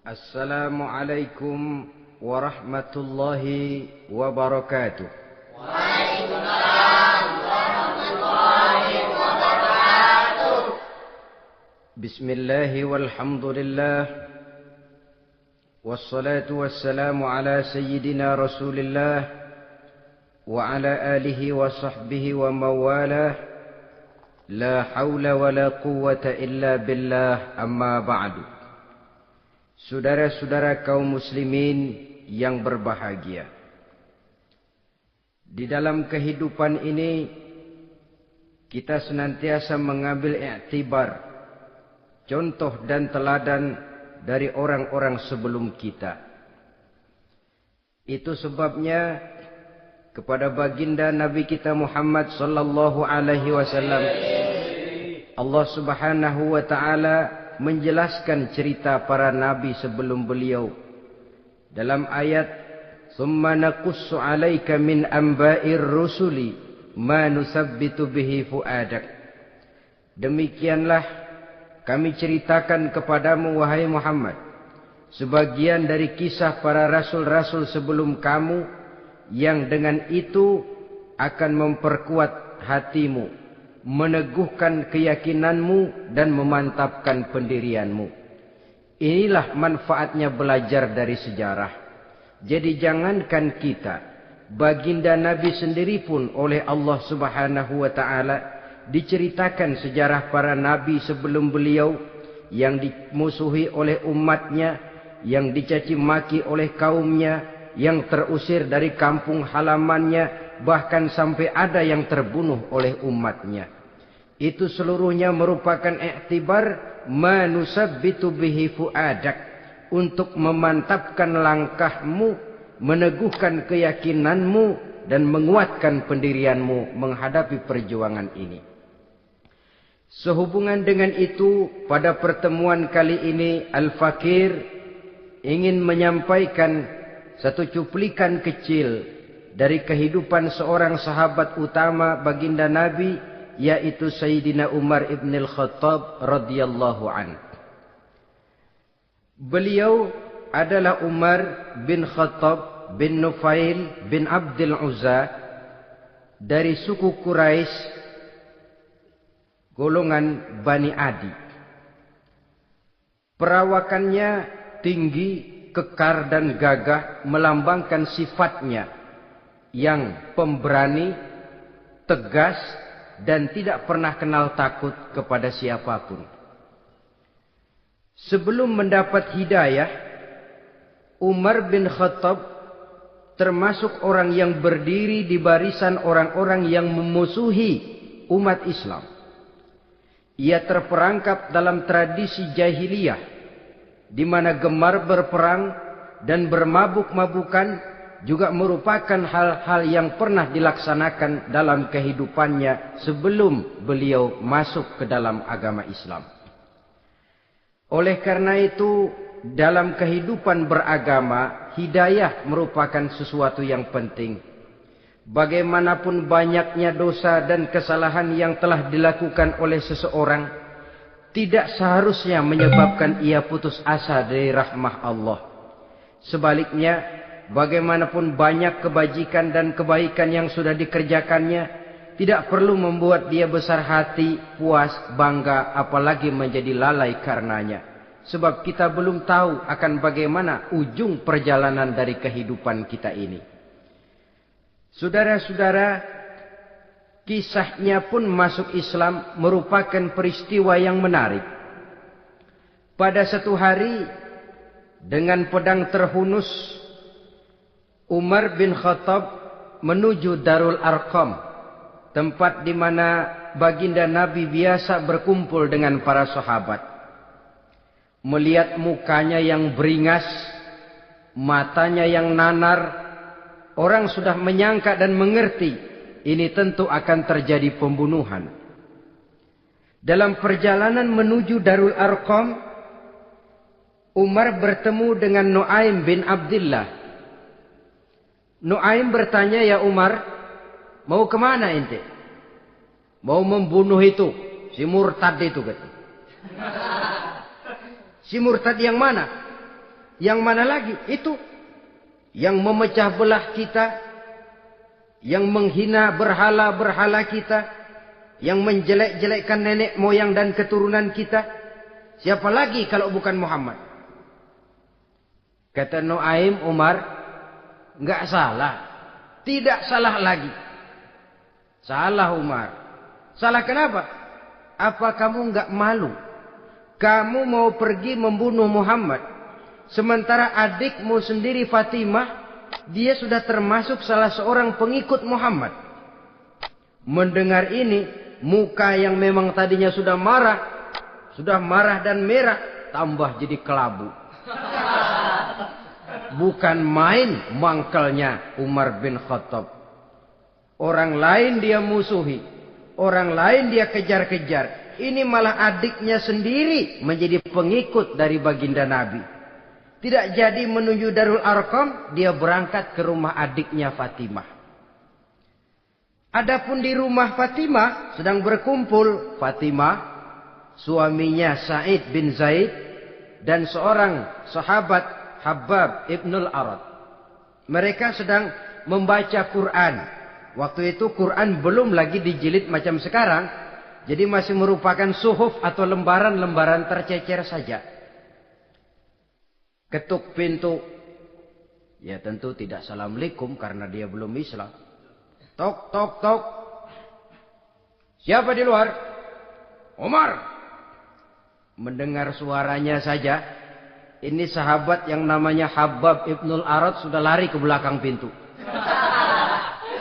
Assalamualaikum warahmatullahi wabarakatuh. Waalaikumsalam warahmatullahi wabarakatuh. Bismillahi walhamdulillah. Wassalatu wassalamu ala sayyidina Rasulillah wa ala alihi wa sahbihi wa mawalah. La hawla wa la quwwata illa billah, amma ba'du. Saudara-saudara kaum muslimin yang berbahagia, di dalam kehidupan ini kita senantiasa mengambil iktibar, contoh dan teladan dari orang-orang sebelum kita. Itu sebabnya kepada baginda Nabi kita Muhammad sallallahu alaihi wasallam Allah Subhanahu wa taala menjelaskan cerita para nabi sebelum beliau dalam ayat "Tsumma naqussu 'alaika min amba'ir rusuli ma nusabbitu bihi fu'adak." Demikianlah kami ceritakan kepadamu wahai Muhammad sebagian dari kisah para rasul-rasul sebelum kamu yang dengan itu akan memperkuat hatimu, meneguhkan keyakinanmu dan memantapkan pendirianmu. Inilah manfaatnya belajar dari sejarah. Jadi jangankan kita, baginda Nabi sendiri pun oleh Allah Subhanahu wa taala diceritakan sejarah para nabi sebelum beliau yang dimusuhi oleh umatnya, yang dicaci maki oleh kaumnya, yang terusir dari kampung halamannya, bahkan sampai ada yang terbunuh oleh umatnya. Itu seluruhnya merupakan iktibar manusabbitu bihi fu'adak, untuk memantapkan langkahmu, meneguhkan keyakinanmu dan menguatkan pendirianmu menghadapi perjuangan ini. Sehubungan dengan itu, pada pertemuan kali ini Al-Fakir ingin menyampaikan satu cuplikan kecil dari kehidupan seorang sahabat utama baginda Nabi, yaitu Sayyidina Umar ibn al-Khattab radhiyallahu an. Beliau adalah Umar bin Khattab bin Nufail bin Abdul Uzza dari suku Quraisy golongan Bani Adi. Perawakannya tinggi, kekar dan gagah, melambangkan sifatnya yang pemberani, tegas, dan tidak pernah kenal takut kepada siapapun. Sebelum mendapat hidayah, Umar bin Khattab termasuk orang yang berdiri di barisan orang-orang yang memusuhi umat Islam. Ia terperangkap dalam tradisi jahiliyah, di mana gemar berperang dan bermabuk-mabukan juga merupakan hal-hal yang pernah dilaksanakan dalam kehidupannya sebelum beliau masuk ke dalam agama Islam. Oleh karena itu, dalam kehidupan beragama, hidayah merupakan sesuatu yang penting. Bagaimanapun banyaknya dosa dan kesalahan yang telah dilakukan oleh seseorang, tidak seharusnya menyebabkan ia putus asa dari rahmah Allah. Sebaliknya, bagaimanapun banyak kebajikan dan kebaikan yang sudah dikerjakannya, tidak perlu membuat dia besar hati, puas, bangga, apalagi menjadi lalai karenanya. Sebab kita belum tahu akan bagaimana ujung perjalanan dari kehidupan kita ini. Saudara-saudara, kisahnya pun masuk Islam merupakan peristiwa yang menarik. Pada satu hari dengan pedang terhunus, Umar bin Khattab menuju Darul Arqam, tempat di mana baginda Nabi biasa berkumpul dengan para sahabat. Melihat mukanya yang beringas, matanya yang nanar, orang sudah menyangka dan mengerti ini tentu akan terjadi pembunuhan. Dalam perjalanan menuju Darul Arqam, Umar bertemu dengan Nu'aim bin Abdullah. Nu'aim bertanya, "Ya Umar, mau kemana ente?" "Mau membunuh itu, si murtad itu," kata. "Si murtad yang mana?" "Yang mana lagi? Itu yang memecah belah kita, yang menghina berhala-berhala kita, yang menjelek-jelekkan nenek moyang dan keturunan kita. Siapa lagi kalau bukan Muhammad?" Kata Nu'aim, "Umar, enggak salah. Tidak salah lagi." "Salah Umar." "Salah kenapa? Apa kamu enggak malu? Kamu mau pergi membunuh Muhammad, sementara adikmu sendiri Fatimah, dia sudah termasuk salah seorang pengikut Muhammad." Mendengar ini, muka yang memang tadinya sudah marah dan merah, tambah jadi kelabu. Bukan main mangkelnya Umar bin Khattab. Orang lain dia musuhi, orang lain dia kejar-kejar. Ini malah adiknya sendiri menjadi pengikut dari baginda Nabi. Tidak jadi menuju Darul Arqam, dia berangkat ke rumah adiknya Fatimah. Adapun di rumah Fatimah sedang berkumpul Fatimah, suaminya Sa'id bin Zaid, dan seorang sahabat Habbab ibnul Arad. Mereka sedang membaca Quran. Waktu itu Quran belum lagi dijilid macam sekarang, jadi masih merupakan suhuf atau lembaran-lembaran tercecer saja. Ketuk pintu. Ya tentu tidak assalamualaikum karena dia belum Islam. Tok, tok, tok. "Siapa di luar?" "Umar." Mendengar suaranya saja, ini sahabat yang namanya Habbab ibnul Arad sudah lari ke belakang pintu.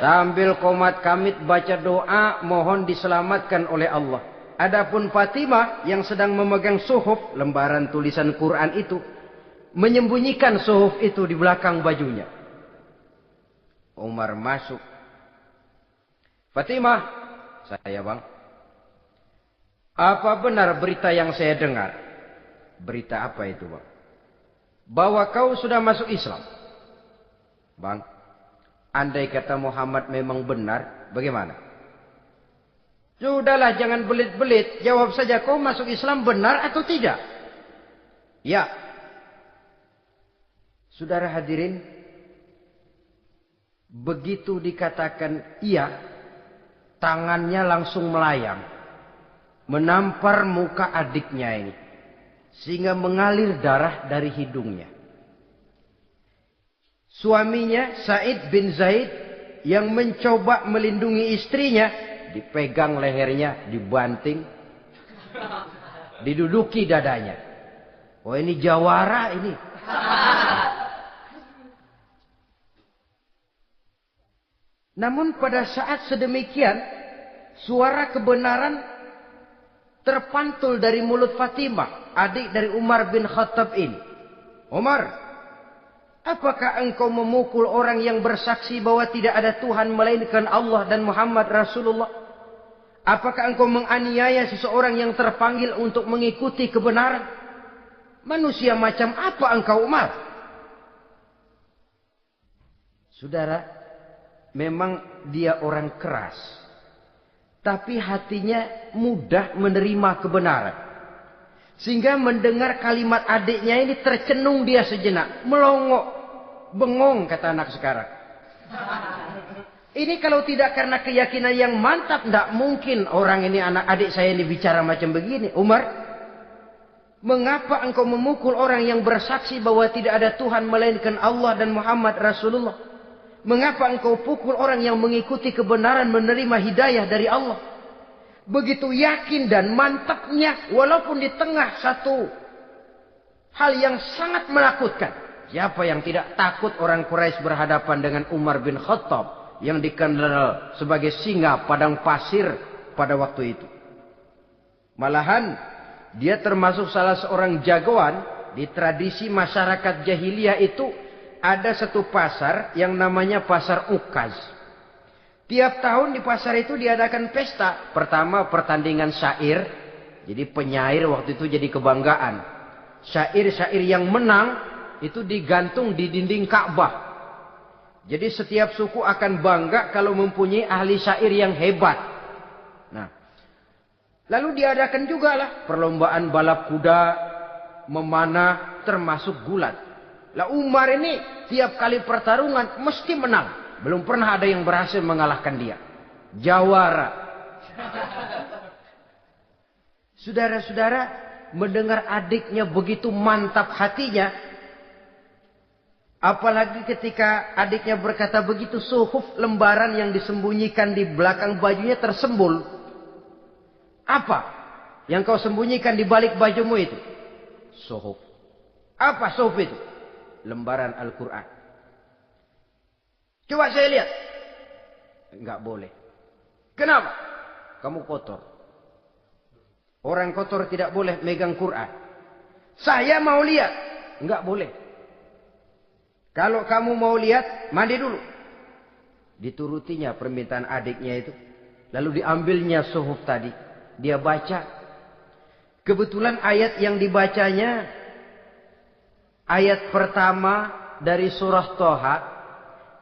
Sambil komat kamit baca doa mohon diselamatkan oleh Allah. Adapun Fatimah yang sedang memegang suhuf, lembaran tulisan Quran itu, menyembunyikan suhuf itu di belakang bajunya. Umar masuk. "Fatimah." "Saya bang." "Apa benar berita yang saya dengar?" "Berita apa itu bang?" "Bahwa kau sudah masuk Islam." "Bang, andai kata Muhammad memang benar, bagaimana?" "Sudahlah, jangan belit-belit. Jawab saja, kau masuk Islam benar atau tidak?" "Ya." Saudara hadirin, begitu dikatakan iya, tangannya langsung melayang, menampar muka adiknya ini, sehingga mengalir darah dari hidungnya. Suaminya Sa'id bin Zaid yang mencoba melindungi istrinya, dipegang lehernya, dibanting, diduduki dadanya. Oh, ini jawara ini. Namun pada saat sedemikian, suara kebenaran terpantul dari mulut Fatimah, adik dari Umar bin Khattab ini. "Umar, apakah engkau memukul orang yang bersaksi bahwa tidak ada Tuhan melainkan Allah dan Muhammad Rasulullah? Apakah engkau menganiaya seseorang yang terpanggil untuk mengikuti kebenaran? Manusia macam apa engkau, Umar?" Saudara, memang dia orang keras, tapi hatinya mudah menerima kebenaran. Sehingga mendengar kalimat adiknya ini tercenung dia sejenak. Melongo, bengong kata anak sekarang. Ini kalau tidak karena keyakinan yang mantap, tidak mungkin orang ini, anak adik saya ini bicara macam begini. "Umar, mengapa engkau memukul orang yang bersaksi bahwa tidak ada Tuhan melainkan Allah dan Muhammad Rasulullah? Mengapa engkau pukul orang yang mengikuti kebenaran menerima hidayah dari Allah? Begitu yakin dan mantapnya walaupun di tengah satu hal yang sangat menakutkan. Siapa yang tidak takut orang Quraisy berhadapan dengan Umar bin Khattab yang dikenal sebagai singa padang pasir pada waktu itu. Malahan dia termasuk salah seorang jagoan di tradisi masyarakat jahiliyah itu. Ada satu pasar yang namanya pasar Ukaz. Tiap tahun di pasar itu diadakan pesta. Pertama pertandingan syair. Jadi penyair waktu itu jadi kebanggaan. Syair-syair yang menang itu digantung di dinding Ka'bah. Jadi setiap suku akan bangga kalau mempunyai ahli syair yang hebat. Nah, lalu diadakan juga lah perlombaan balap kuda, memanah, termasuk gulat. Lah Umar ini tiap kali pertarungan mesti menang. Belum pernah ada yang berhasil mengalahkan dia. Jawara. Saudara-saudara, mendengar adiknya begitu mantap hatinya. Apalagi ketika adiknya berkata begitu, suhuf lembaran yang disembunyikan di belakang bajunya tersembul. Apa yang kau sembunyikan di balik bajumu itu? Suhuf. Apa suhuf itu? Lembaran Al-Quran. Coba saya lihat. Enggak boleh. Kenapa? Kamu kotor. Orang kotor tidak boleh megang Quran. Saya mau lihat. Enggak boleh. Kalau kamu mau lihat, mandi dulu. Diturutinya permintaan adiknya itu. Lalu diambilnya suhuf tadi. Dia baca. Kebetulan ayat yang dibacanya ayat pertama dari surah Toha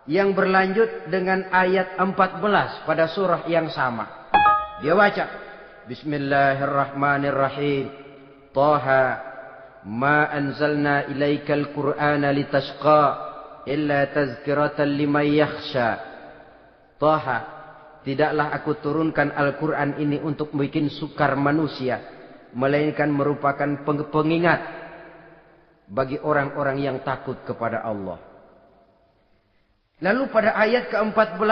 yang berlanjut dengan ayat 14 pada surah yang sama. Dia baca, Bismillahirrahmanirrahim. Toha, ma anzalna ilaikal Qur'ana litashqa illa tazkiratan liman yakhsha. Toha, tidaklah aku turunkan Al-Quran ini untuk bikin sukar manusia, melainkan merupakan pengingat bagi orang-orang yang takut kepada Allah. Lalu pada ayat ke-14,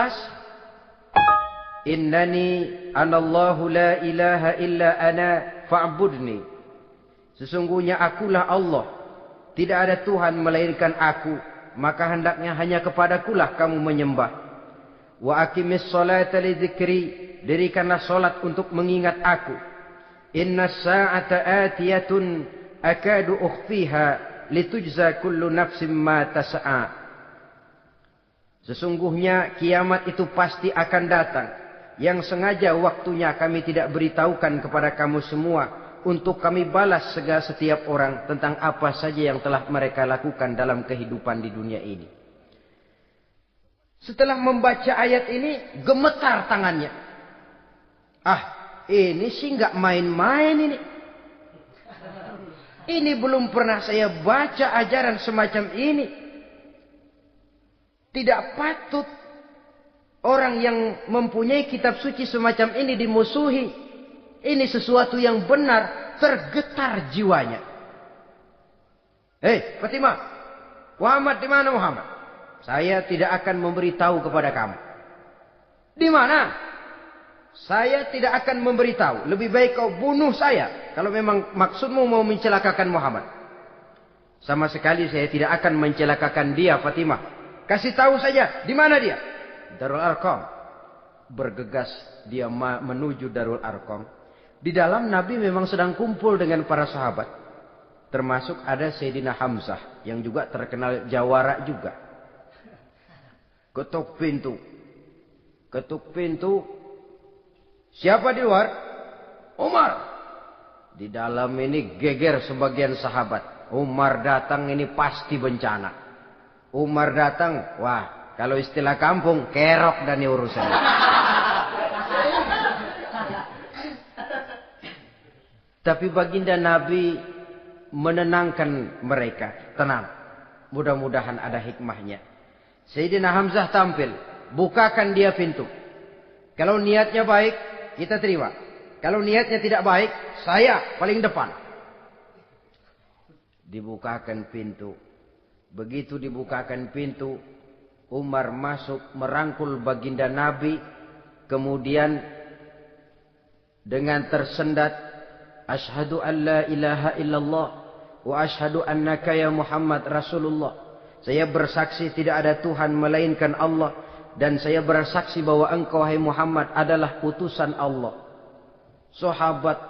Innani anallahu la ilaha illa ana fa'budni. Sesungguhnya akulah Allah, tidak ada Tuhan melainkan aku, maka hendaknya hanya kepadakulah kamu menyembah. Wa aqimis sholata li dzikri, dirikanlah salat untuk mengingat aku. Inna sa'ata atiyatun akadu ukhfiha litujza kullu nafsim ma tas'a. Sesungguhnya kiamat itu pasti akan datang, yang sengaja waktunya kami tidak beritahukan kepada kamu semua, untuk kami balas setiap orang tentang apa saja yang telah mereka lakukan dalam kehidupan di dunia ini. Setelah membaca ayat ini, gemetar tangannya. Ini sih nggak main-main ini. Ini belum pernah saya baca ajaran semacam ini. Tidak patut orang yang mempunyai kitab suci semacam ini dimusuhi. Ini sesuatu yang benar, tergetar jiwanya. Hei, Fatimah, Muhammad di mana Muhammad? Saya tidak akan memberitahu kepada kamu. Di mana? Saya tidak akan memberitahu. Lebih baik kau bunuh saya. Kalau memang maksudmu mau mencelakakan Muhammad. Sama sekali saya tidak akan mencelakakan dia, Fatimah. Kasih tahu saja, di mana dia? Darul Arqam. Bergegas dia menuju Darul Arqam. Di dalam Nabi memang sedang kumpul dengan para sahabat. Termasuk ada Sayyidina Hamzah. Yang juga terkenal jawara juga. Ketuk pintu. Ketuk pintu. Siapa di luar? Umar. Di dalam ini geger sebagian sahabat. Umar datang ini pasti bencana. Umar datang, wah, kalau istilah kampung, kerok dan urusan. Tapi baginda Nabi menenangkan mereka. Tenang. Mudah-mudahan ada hikmahnya. Sayyidina Hamzah tampil. Bukakan dia pintu. Kalau niatnya baik, kita terima. Kalau niatnya tidak baik, saya paling depan. Dibukakan pintu. Begitu dibukakan pintu, Umar masuk merangkul baginda Nabi. Kemudian dengan tersendat, asyhadu an la ilaha illallah wa asyhadu annaka ya Muhammad Rasulullah. Saya bersaksi tidak ada Tuhan melainkan Allah, dan saya bersaksi bahwa engkau hai Muhammad adalah utusan Allah. Sahabat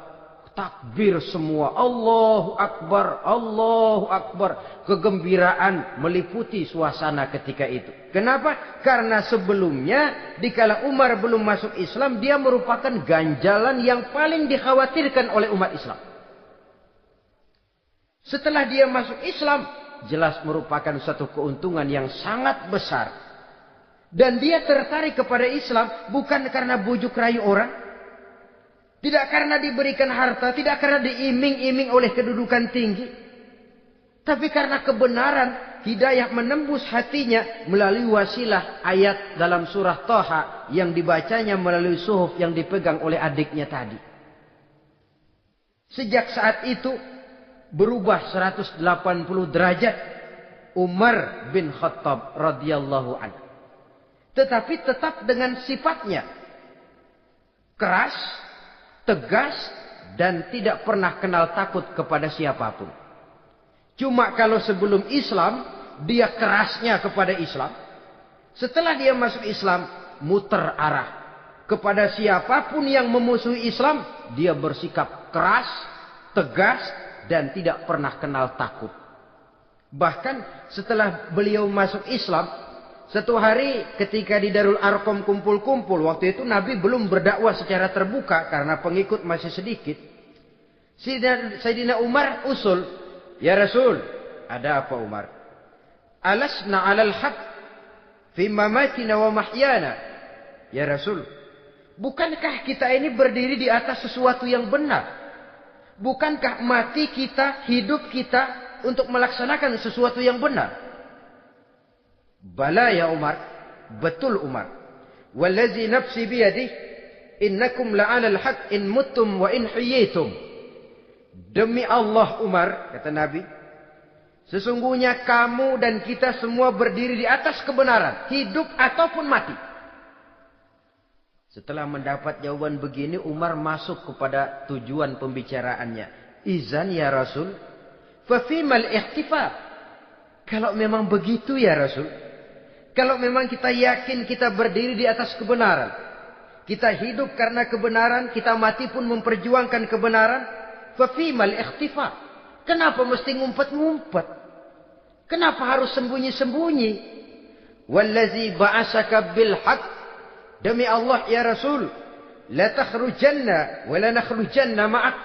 takbir semua, Allahu Akbar, Allahu Akbar. Kegembiraan meliputi suasana ketika itu. Kenapa? Karena sebelumnya dikala Umar belum masuk Islam, dia merupakan ganjalan yang paling dikhawatirkan oleh umat Islam. Setelah dia masuk Islam, jelas merupakan satu keuntungan yang sangat besar. Dan dia tertarik kepada Islam bukan karena bujuk rayu orang, tidak karena diberikan harta, tidak karena diiming-iming oleh kedudukan tinggi. Tapi karena kebenaran, hidayah menembus hatinya melalui wasilah ayat dalam surah Thaha yang dibacanya melalui suhuf yang dipegang oleh adiknya tadi. Sejak saat itu berubah 180 derajat Umar bin Khattab radhiyallahu anhu. Tetapi tetap dengan sifatnya keras, tegas, dan tidak pernah kenal takut kepada siapapun. Cuma kalau sebelum Islam, dia kerasnya kepada Islam. Setelah dia masuk Islam, muter arah. Kepada siapapun yang memusuhi Islam, dia bersikap keras, tegas, dan tidak pernah kenal takut. Bahkan setelah beliau masuk Islam, satu hari ketika di Darul Arqam kumpul-kumpul, waktu itu Nabi belum berdakwah secara terbuka karena pengikut masih sedikit. Sayyidina Umar usul, ya Rasul, ada apa Umar? Alasna alal haq fi mamatina wa mahyana. Ya Rasul, bukankah kita ini berdiri di atas sesuatu yang benar? Bukankah mati kita, hidup kita untuk melaksanakan sesuatu yang benar? Bala ya Umar, betul Umar. Wallazi nafsi biyadih, innakum la'alal haq in muttum wa in hiyitum. Demi Allah Umar, kata Nabi, sesungguhnya kamu dan kita semua berdiri di atas kebenaran, hidup ataupun mati. Setelah mendapat jawaban begini, Umar masuk kepada tujuan pembicaraannya. Izan ya Rasul, fa fimal ihtifal. Kalau memang begitu ya Rasul, kalau memang kita yakin kita berdiri di atas kebenaran, kita hidup karena kebenaran, kita mati pun memperjuangkan kebenaran, fa fimal ikhtifa. Kenapa mesti ngumpet-ngumpet? Kenapa harus sembunyi-sembunyi? Wallazi ba'asaka bil haq, demi Allah ya Rasul, la takhrujanna wa la nakhrujanna ma'ak.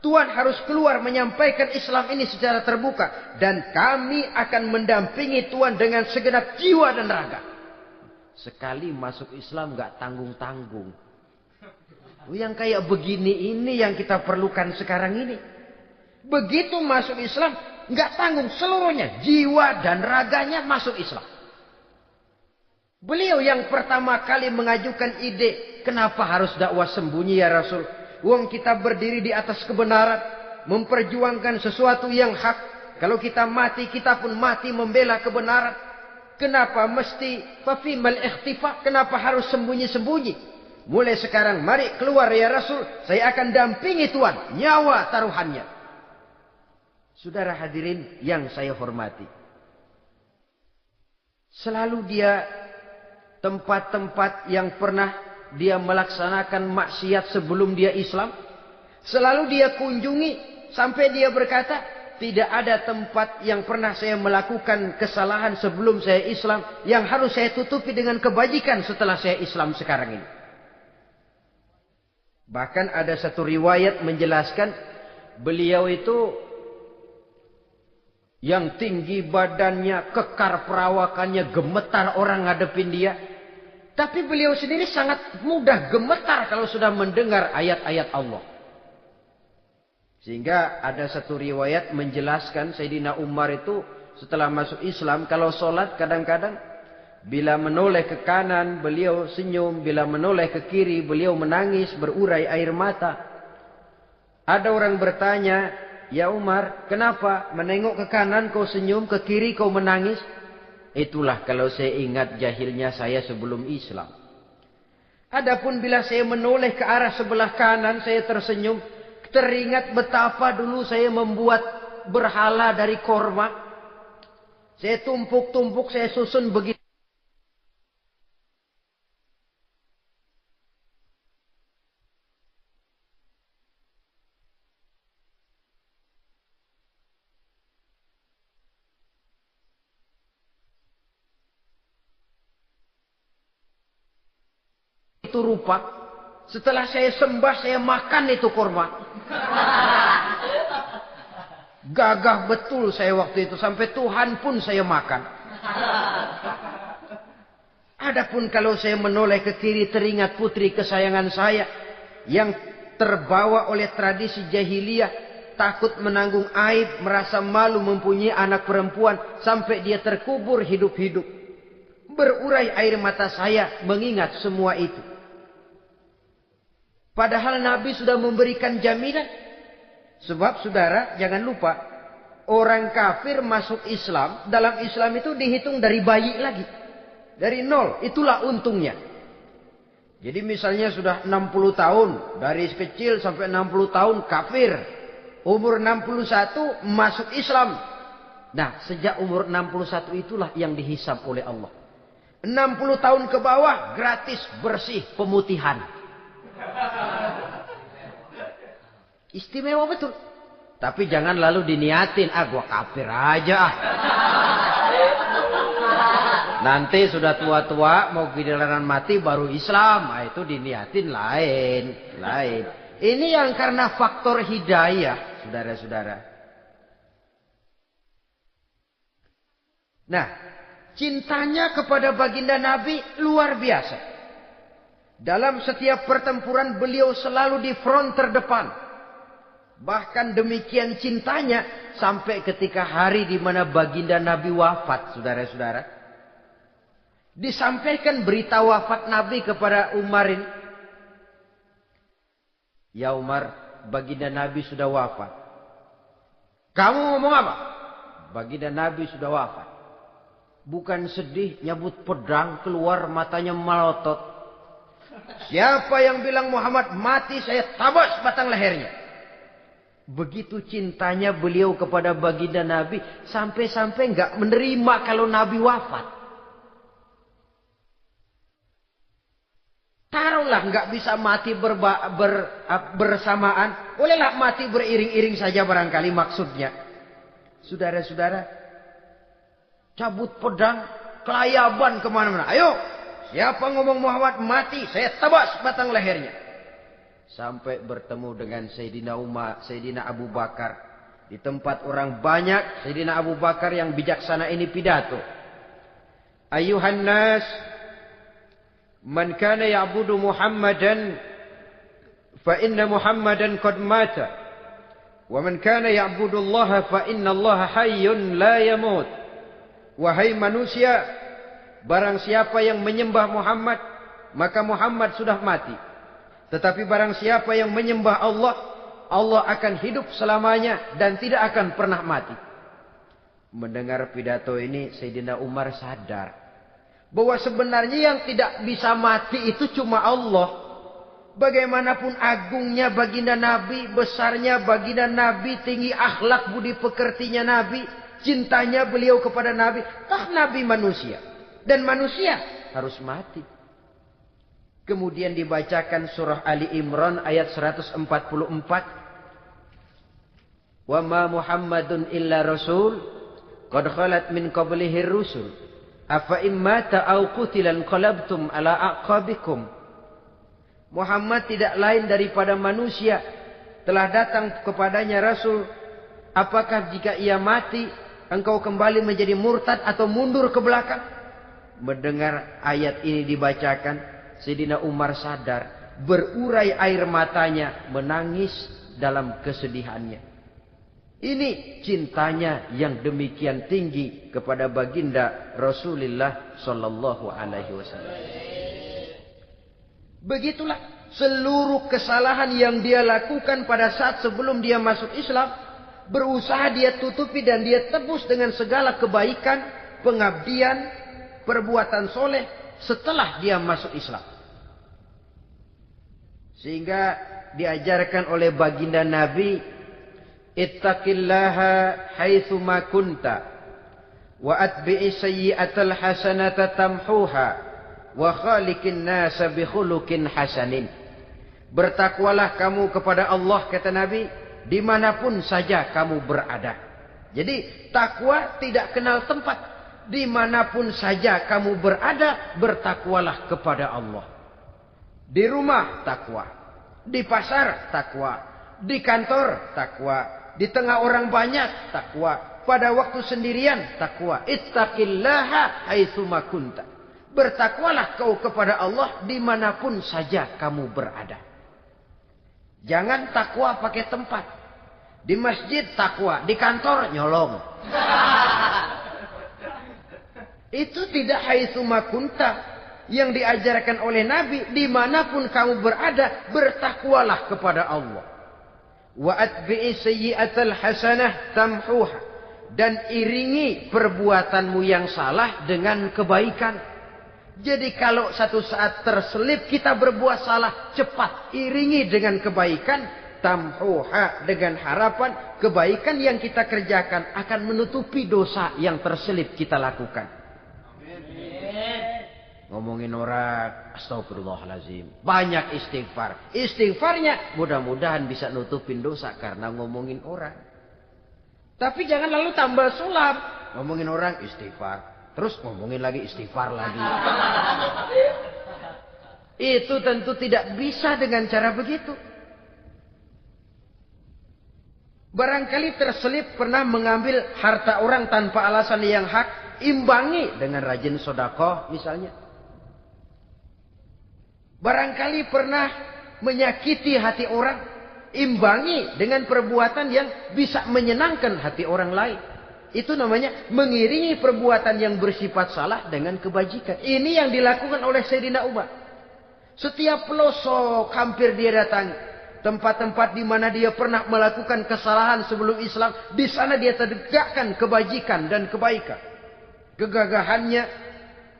Tuhan harus keluar menyampaikan Islam ini secara terbuka. Dan kami akan mendampingi Tuhan dengan segenap jiwa dan raga. Sekali masuk Islam gak tanggung-tanggung. Yang kayak begini ini yang kita perlukan sekarang ini. Begitu masuk Islam gak tanggung seluruhnya. Jiwa dan raganya masuk Islam. Beliau yang pertama kali mengajukan ide, kenapa harus dakwah sembunyi ya Rasul? Wong kita berdiri di atas kebenaran, memperjuangkan sesuatu yang hak. Kalau kita mati, kita pun mati membela kebenaran. Kenapa mesti fafimal ikhtifa? Kenapa harus sembunyi-sembunyi? Mulai sekarang mari keluar ya Rasul, saya akan dampingi Tuhan, nyawa taruhannya. Saudara hadirin yang saya hormati, selalu dia tempat-tempat yang pernah dia melaksanakan maksiat sebelum dia Islam, selalu dia kunjungi sampai dia berkata, tidak ada tempat yang pernah saya melakukan kesalahan sebelum saya Islam yang harus saya tutupi dengan kebajikan setelah saya Islam sekarang ini. Bahkan ada satu riwayat menjelaskan beliau itu yang tinggi badannya, kekar perawakannya, gemetar orang ngadepin dia. Tapi beliau sendiri sangat mudah gemetar kalau sudah mendengar ayat-ayat Allah. Sehingga ada satu riwayat menjelaskan Sayyidina Umar itu setelah masuk Islam, kalau sholat kadang-kadang bila menoleh ke kanan beliau senyum, bila menoleh ke kiri beliau menangis berurai air mata. Ada orang bertanya, ya Umar, kenapa menengok ke kanan kau senyum, ke kiri kau menangis? Itulah kalau saya ingat jahilnya saya sebelum Islam. Adapun bila saya menoleh ke arah sebelah kanan, saya tersenyum. Teringat betapa dulu saya membuat berhala dari korma. Saya tumpuk-tumpuk, saya susun begitu. Itu rupa. Setelah saya sembah, saya makan itu korma. Gagah betul saya waktu itu. Sampai Tuhan pun saya makan. Adapun kalau saya menoleh ke kiri, teringat putri kesayangan saya. Yang terbawa oleh tradisi jahiliyah. Takut menanggung aib, merasa malu mempunyai anak perempuan. Sampai dia terkubur hidup-hidup. Berurai air mata saya mengingat semua itu. Padahal Nabi sudah memberikan jaminan. Sebab saudara jangan lupa. Orang kafir masuk Islam. Dalam Islam itu dihitung dari bayi lagi. Dari nol. Itulah untungnya. Jadi misalnya sudah 60 tahun. Dari kecil sampai 60 tahun kafir. Umur 61 masuk Islam. Nah sejak umur 61 itulah yang dihisab oleh Allah. 60 tahun ke bawah gratis bersih pemutihan. Istimewa betul. Tapi jangan lalu diniatin. Gua kafir aja. Nanti sudah tua-tua mau giliran mati baru Islam. Itu diniatin lain. Ini yang karena faktor hidayah. Saudara-saudara. Nah. Cintanya kepada baginda Nabi luar biasa. Dalam setiap pertempuran beliau selalu di front terdepan. Bahkan demikian cintanya sampai ketika hari di mana baginda Nabi wafat, saudara-saudara. Disampaikan berita wafat Nabi kepada Umarin. Ya Umar, baginda Nabi sudah wafat. Kamu ngomong apa? Baginda Nabi sudah wafat. Bukan sedih, nyabut pedang, keluar matanya melotot. Siapa yang bilang Muhammad mati, saya tabas batang lehernya. Begitu cintanya beliau kepada baginda Nabi. Sampai-sampai enggak menerima kalau Nabi wafat. Taruhlah enggak bisa mati bersamaan. Bolehlah mati beriring-iring saja barangkali maksudnya. Saudara-saudara. Cabut pedang. Kelayaban kemana-mana. Ayo. Siapa ngomong Muhammad mati, saya tabas batang lehernya. Sampai bertemu dengan Sayyidina Umar, Sayyidina Abu Bakar. Di tempat orang banyak, Sayyidina Abu Bakar yang bijaksana ini pidato. Ayuhan nas, man kana ya'budu Muhammadan, fa inna Muhammadan qad mata. Wa man kana ya'budu Allah, fa inna Allah hayyun la yamut. Wahai manusia, barang siapa yang menyembah Muhammad, maka Muhammad sudah mati. Tetapi barang siapa yang menyembah Allah, Allah akan hidup selamanya dan tidak akan pernah mati. Mendengar pidato ini, Sayyidina Umar sadar bahwa sebenarnya yang tidak bisa mati itu cuma Allah. Bagaimanapun agungnya baginda Nabi, besarnya baginda Nabi, tinggi akhlak budi pekertinya Nabi, cintanya beliau kepada Nabi, toh Nabi manusia. Dan manusia harus mati. Kemudian dibacakan surah Ali Imran ayat 144. Wa ma Muhammadun illa rasul qad khalat min qablihi rusul afa immata aw qutilan qalabtum ala aqabikum. Muhammad tidak lain daripada manusia, telah datang kepadanya rasul. Apakah jika ia mati engkau kembali menjadi murtad atau mundur ke belakang? Mendengar ayat ini dibacakan, Sayyidina Umar sadar, berurai air matanya, menangis dalam kesedihannya. Ini cintanya yang demikian tinggi kepada baginda Rasulullah sallallahu alaihi wasallam. Begitulah seluruh kesalahan yang dia lakukan pada saat sebelum dia masuk Islam, berusaha dia tutupi dan dia tebus dengan segala kebaikan. pengabdian, perbuatan soleh setelah dia masuk Islam. Sehingga diajarkan oleh baginda Nabi, ittaqillaha haitsu ma kunta wa atbi'i sayyi'atal hasanata tamhuha wa khaliqin nasa bi khuluqin hasanin. Bertakwalah kamu kepada Allah, kata Nabi, dimanapun saja kamu berada. Jadi takwa tidak kenal tempat. Dimanapun saja kamu berada, bertakwalah kepada Allah. Di rumah takwa, di pasar takwa, di kantor takwa, di tengah orang banyak takwa, pada waktu sendirian takwa. Ittaqillaha haitsu ma kunta. Bertakwalah kau kepada Allah dimanapun saja kamu berada. Jangan takwa pakai tempat. Di masjid takwa, di kantor nyolong. Itu tidak haitsu ma kunta. Yang diajarkan oleh Nabi, dimanapun kamu berada, bertakwalah kepada Allah. Wa atbi'i sayyi'atal hasanah tamhuha. Dan iringi perbuatanmu yang salah dengan kebaikan. Jadi kalau satu saat terselip kita berbuat salah, cepat iringi dengan kebaikan. Tamhuha, dengan harapan kebaikan yang kita kerjakan akan menutupi dosa yang terselip kita lakukan. Ngomongin orang, astagfirullahalazim. Banyak istighfar. Istighfarnya mudah-mudahan bisa nutupin dosa karena ngomongin orang. Tapi jangan lalu tambah sulap. Ngomongin orang istighfar. Terus ngomongin lagi istighfar lagi. Itu tentu tidak bisa dengan cara begitu. Barangkali terselip pernah mengambil harta orang tanpa alasan yang hak. Imbangi dengan rajin sedekah misalnya. Barangkali pernah menyakiti hati orang, imbangi dengan perbuatan yang bisa menyenangkan hati orang lain. Itu namanya mengiringi perbuatan yang bersifat salah dengan kebajikan. Ini yang dilakukan oleh Sayyidina Umar. Setiap pelosok hampir dia datangi. Tempat-tempat di mana dia pernah melakukan kesalahan sebelum Islam, di sana dia tegakkan kebajikan dan kebaikan. Kegagahannya,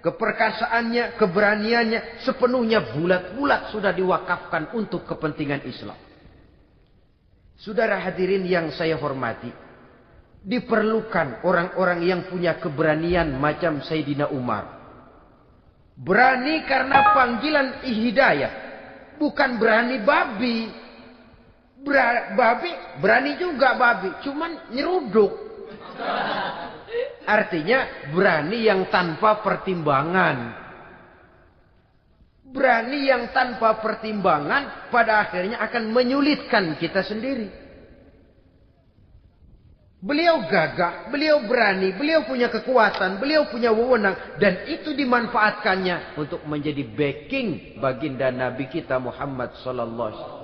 keperkasaannya, keberaniannya sepenuhnya bulat-bulat sudah diwakafkan untuk kepentingan Islam. Saudara hadirin yang saya hormati, diperlukan orang-orang yang punya keberanian macam Sayyidina Umar. Berani karena panggilan hidayah, bukan berani babi. Babi berani juga babi, cuman nyeruduk. Artinya berani yang tanpa pertimbangan. Berani yang tanpa pertimbangan pada akhirnya akan menyulitkan kita sendiri. Beliau gagah, beliau berani, beliau punya kekuatan, beliau punya wewenang. Dan itu dimanfaatkannya untuk menjadi backing baginda Nabi kita Muhammad sallallahu alaihi wasallam.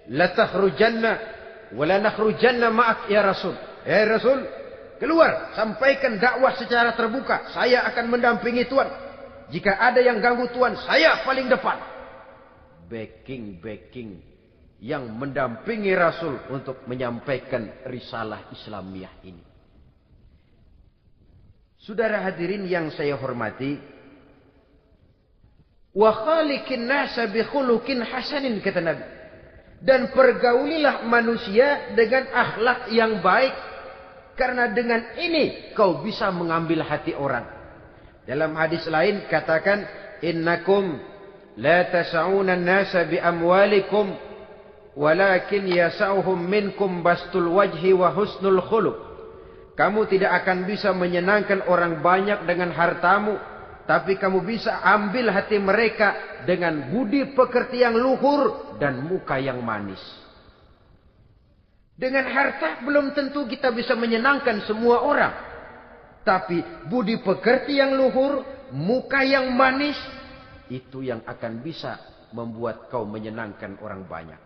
La takhrujanna wa la nakhrujanna ma'ak ya Rasul. Ya Rasul, keluar, sampaikan dakwah secara terbuka. Saya akan mendampingi Tuhan. Jika ada yang ganggu Tuhan, saya paling depan. Backing yang mendampingi Rasul untuk menyampaikan risalah Islamiyah ini. Saudara hadirin yang saya hormati, wa khaliqin nasa bi khuluqin hasanin, kata Nabi. Dan pergaulilah manusia dengan akhlak yang baik. Karena dengan ini kau bisa mengambil hati orang. Dalam hadis lain katakan, innakum la tas'una an-nasa bi amwalikum walakin yas'uhum minkum bastul wajhi wa husnul khuluq. Kamu tidak akan bisa menyenangkan orang banyak dengan hartamu, tapi kamu bisa ambil hati mereka dengan budi pekerti yang luhur dan muka yang manis. Dengan harta belum tentu kita bisa menyenangkan semua orang. Tapi budi pekerti yang luhur, muka yang manis, itu yang akan bisa membuat kau menyenangkan orang banyak.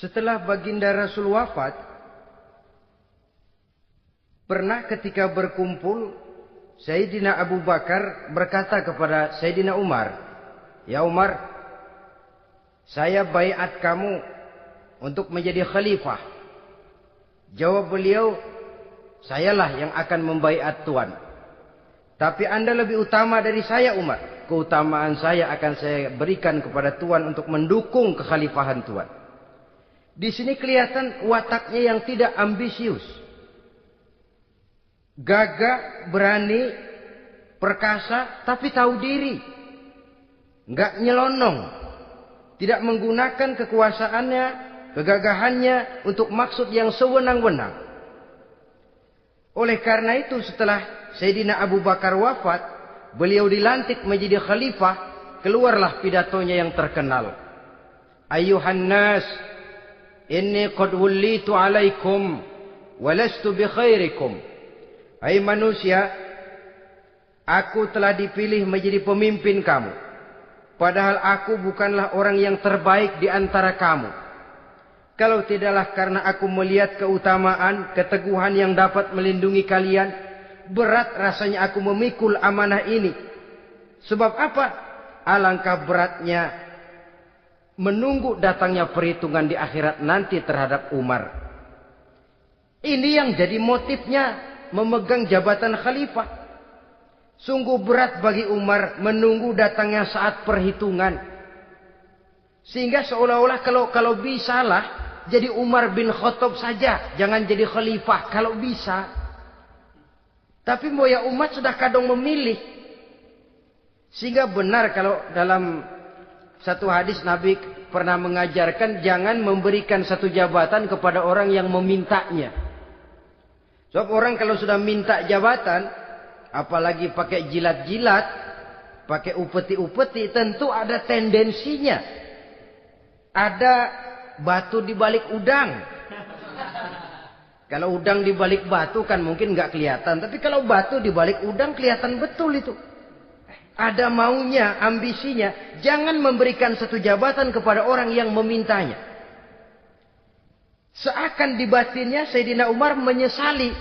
Setelah baginda Rasul wafat, pernah ketika berkumpul, Sayyidina Abu Bakar berkata kepada Sayyidina Umar, "Ya Umar, saya baiat kamu untuk menjadi khalifah Jawab beliau, sayalah yang akan membaiat Tuan. Tapi Anda lebih utama dari saya Umar. Keutamaan saya akan saya berikan kepada Tuan untuk mendukung kekhalifahan Tuan. Di sini kelihatan wataknya yang tidak ambisius. Gagah, berani, perkasa, tapi tahu diri. Enggak nyelonong. Tidak menggunakan kekuasaannya, kegagahannya untuk maksud yang sewenang-wenang. Oleh karena itu setelah Sayyidina Abu Bakar wafat, beliau dilantik menjadi khalifah, keluarlah pidatonya yang terkenal. Ayuhan nas, inni qad wullitu alaikum, walastu bi khairikum. Hai manusia, aku telah dipilih menjadi pemimpin kamu. Padahal aku bukanlah orang yang terbaik di antara kamu. Kalau tidaklah karena aku melihat keutamaan, keteguhan yang dapat melindungi kalian, berat rasanya aku memikul amanah ini. Sebab apa? Alangkah beratnya menunggu datangnya perhitungan di akhirat nanti terhadap Umar. Ini yang jadi motifnya memegang jabatan khalifah. Sungguh berat bagi Umar menunggu datangnya saat perhitungan. Sehingga seolah-olah kalau bisalah jadi Umar bin Khattab saja, jangan jadi khalifah kalau bisa. Tapi moya umat sudah kadang memilih. Sehingga benar kalau dalam satu hadis Nabi pernah mengajarkan jangan memberikan satu jabatan kepada orang yang memintanya. Sebab orang kalau sudah minta jabatan, apalagi pakai jilat-jilat, pakai upeti-upeti, tentu ada tendensinya. Ada batu di balik udang. Kalau udang di balik batu kan mungkin nggak kelihatan. Tapi kalau batu di balik udang kelihatan betul itu. Ada maunya, ambisinya. Jangan memberikan satu jabatan kepada orang yang memintanya. Seakan di batinnya Sayyidina Umar menyesali.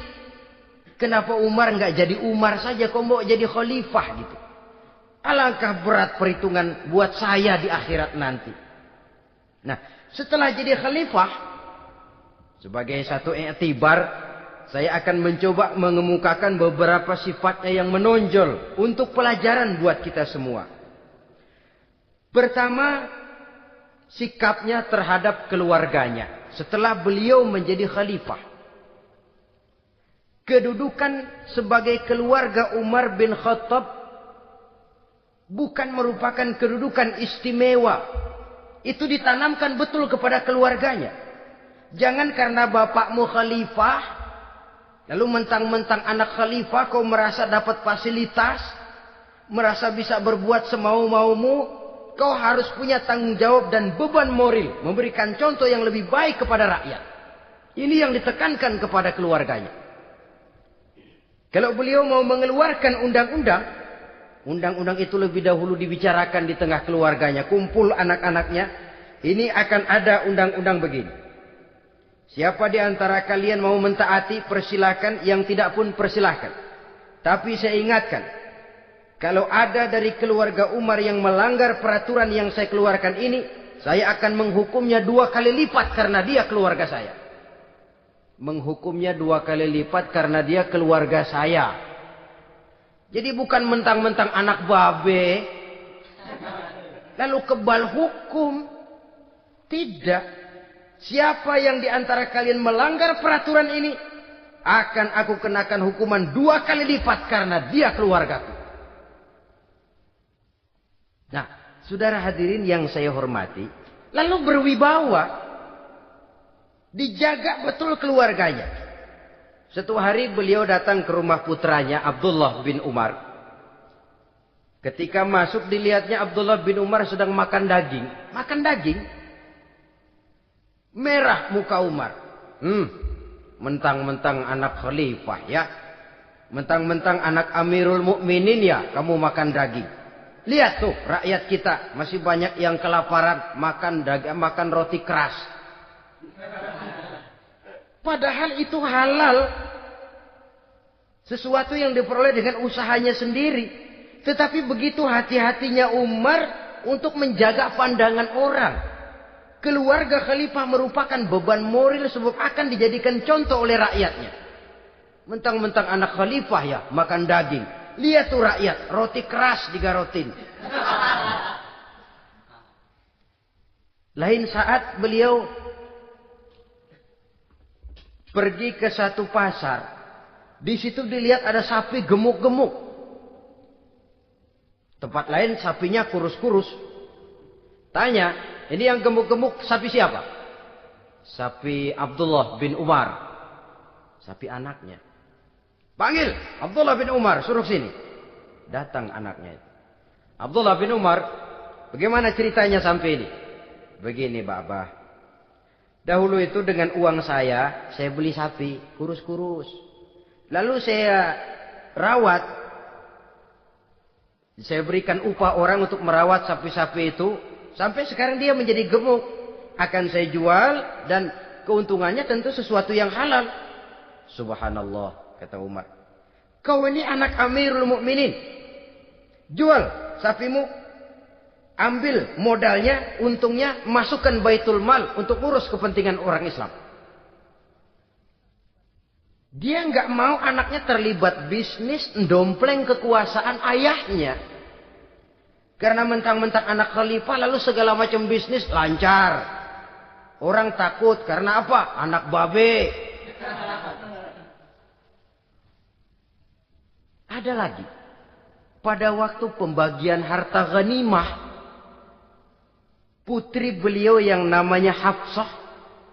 Kenapa Umar nggak jadi Umar saja, kok mau jadi khalifah gitu. Alangkah berat perhitungan buat saya di akhirat nanti. Nah, setelah jadi khalifah, sebagai satu iktibar, saya akan mencoba mengemukakan beberapa sifatnya yang menonjol untuk pelajaran buat kita semua. Pertama, sikapnya terhadap keluarganya setelah beliau menjadi khalifah. Kedudukan sebagai keluarga Umar bin Khattab bukan merupakan kedudukan istimewa. Itu ditanamkan betul kepada keluarganya. Jangan karena bapakmu khalifah, lalu mentang-mentang anak khalifah kau merasa dapat fasilitas, merasa bisa berbuat semau-maumu, kau harus punya tanggung jawab dan beban moral, memberikan contoh yang lebih baik kepada rakyat. Ini yang ditekankan kepada keluarganya. Kalau beliau mau mengeluarkan undang-undang, undang-undang itu lebih dahulu dibicarakan di tengah keluarganya, kumpul anak-anaknya, ini akan ada undang-undang begini. Siapa di antara kalian mau mentaati, persilakan, yang tidak pun persilakan. Tapi saya ingatkan, kalau ada dari keluarga Umar yang melanggar peraturan yang saya keluarkan ini, saya akan menghukumnya 2 kali lipat karena dia keluarga saya. Menghukumnya 2 kali lipat karena dia keluarga saya. Jadi bukan mentang-mentang anak babe, lalu kebal hukum. Tidak. Siapa yang di antara kalian melanggar peraturan ini, akan aku kenakan hukuman 2 kali lipat karena dia keluargaku. Nah, saudara hadirin yang saya hormati, lalu berwibawa. Dijaga betul keluarganya. Suatu hari beliau datang ke rumah putranya Abdullah bin Umar. Ketika masuk dilihatnya Abdullah bin Umar sedang makan daging. Makan daging. Merah muka Umar. Mentang-mentang anak khalifah ya. Mentang-mentang anak Amirul Mukminin ya, kamu makan daging. Lihat tuh rakyat kita masih banyak yang kelaparan, makan daging, makan roti keras. Padahal itu halal. Sesuatu yang diperoleh dengan usahanya sendiri. Tetapi begitu hati-hatinya Umar untuk menjaga pandangan orang. Keluarga khalifah merupakan beban moral sebab akan dijadikan contoh oleh rakyatnya. Mentang-mentang anak khalifah ya makan daging. Lihat tuh rakyat, roti keras digarotin. Lain saat beliau pergi ke satu pasar. Di situ dilihat ada sapi gemuk-gemuk. Tempat lain sapinya kurus-kurus. Tanya, ini yang gemuk-gemuk sapi siapa? Sapi Abdullah bin Umar. Sapi anaknya. Panggil Abdullah bin Umar, suruh sini. Datang anaknya. Abdullah bin Umar, bagaimana ceritanya sampai ini? Begini, Bapak. Dahulu itu dengan uang saya beli sapi kurus-kurus. Lalu saya rawat. Saya berikan upah orang untuk merawat sapi-sapi itu. Sampai sekarang dia menjadi gemuk. Akan saya jual dan keuntungannya tentu sesuatu yang halal. Subhanallah, kata Umar. Kau ini anak Amirul Mukminin. Jual sapimu. Ambil modalnya, untungnya, masukkan Baitul Mal untuk urus kepentingan orang Islam. Dia nggak mau anaknya terlibat bisnis, ndompleng kekuasaan ayahnya. Karena mentang-mentang anak khalifah lalu segala macam bisnis lancar. Orang takut karena apa? Anak babe. Ada lagi. Pada waktu pembagian harta ghanimah, putri beliau yang namanya Hafsah,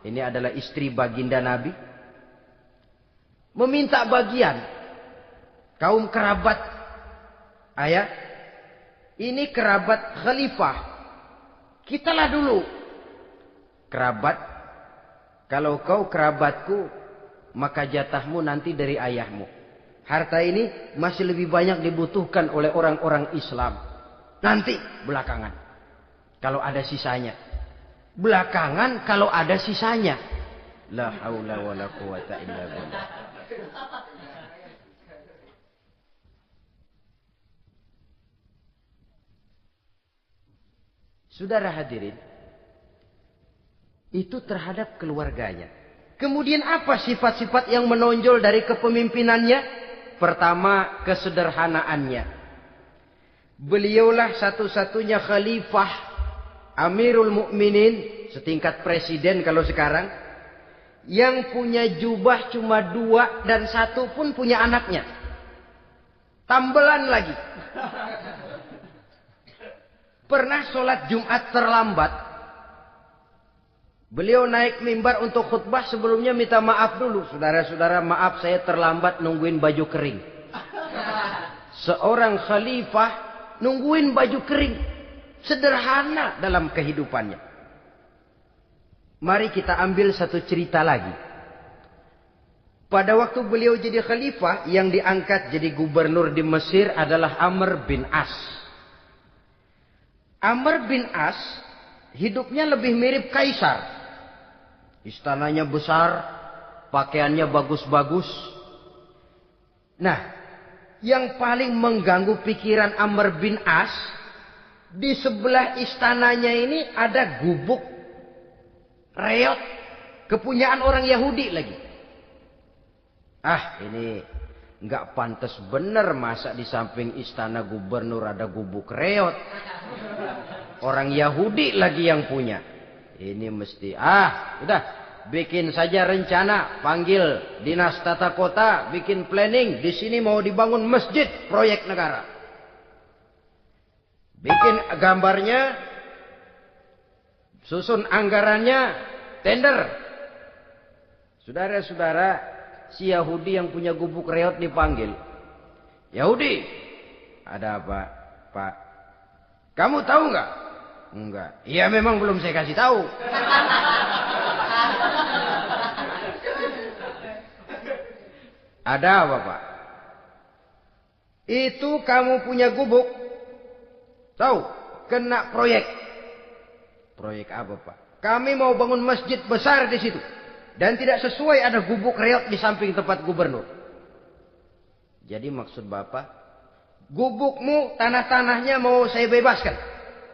ini adalah istri baginda Nabi, meminta bagian. Kaum kerabat ayah, ini kerabat khalifah. Kitalah dulu kerabat. Kalau kau kerabatku, maka jatahmu nanti dari ayahmu. Harta ini masih lebih banyak dibutuhkan oleh orang-orang Islam. Nanti belakangan, kalau ada sisanya. Belakangan kalau ada sisanya. La haula wala quwata illa billah. Saudara hadirin, itu terhadap keluarganya. Kemudian apa sifat-sifat yang menonjol dari kepemimpinannya? Pertama, kesederhanaannya. Beliaulah satu-satunya khalifah, Amirul Mukminin, setingkat presiden kalau sekarang, yang punya jubah cuma 2 dan 1 pun punya anaknya. Tambelan lagi. Pernah sholat Jumat terlambat. Beliau naik mimbar untuk khutbah, sebelumnya minta maaf dulu. Saudara-saudara, maaf saya terlambat nungguin baju kering. Seorang khalifah nungguin baju kering. Sederhana dalam kehidupannya. Mari kita ambil satu cerita lagi. Pada waktu beliau jadi khalifah, yang diangkat jadi gubernur di Mesir adalah Amr bin As. Amr bin As hidupnya lebih mirip kaisar. Istananya besar, pakaiannya bagus-bagus. Nah, yang paling mengganggu pikiran Amr bin As, di sebelah istananya ini ada gubuk reot, kepunyaan orang Yahudi lagi. Ah, ini nggak pantas bener, masa di samping istana gubernur ada gubuk reot. Orang Yahudi lagi yang punya. Ini mesti, udah, bikin saja rencana, panggil dinas tata kota, bikin planning. Di sini mau dibangun masjid, proyek negara. Bikin gambarnya, susun anggarannya, tender. Saudara-saudara, si Yahudi yang punya gubuk reot dipanggil. Yahudi, ada apa, Pak? Kamu tahu nggak? Enggak. Iya, memang belum saya kasih tahu. Ada apa, Pak? Itu kamu punya gubuk. Tahu? Kena proyek. Proyek apa, Pak? Kami mau bangun masjid besar di situ. Dan tidak sesuai ada gubuk reot di samping tempat gubernur. Jadi maksud Bapak, gubukmu, tanah-tanahnya mau saya bebaskan.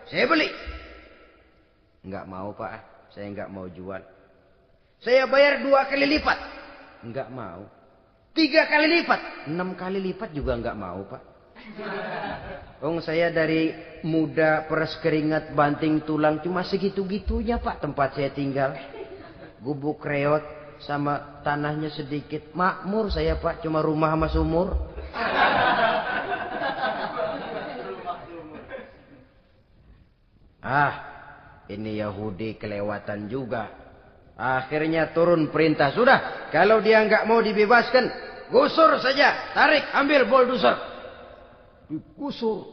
Saya beli. Enggak mau, Pak. Saya nggak mau jual. Saya bayar 2 kali lipat. Nggak mau. 3 kali lipat. 6 kali lipat juga nggak mau, Pak. Saya dari muda peres keringat banting tulang cuma segitu-gitunya, Pak, tempat saya tinggal. Gubuk reot sama tanahnya sedikit. Makmur saya, Pak, cuma rumah sama sumur. Ini Yahudi kelewatan juga. Akhirnya turun perintah. Sudah, kalau dia nggak mau dibebaskan, gusur saja. Tarik, ambil bulldozer. Digusur.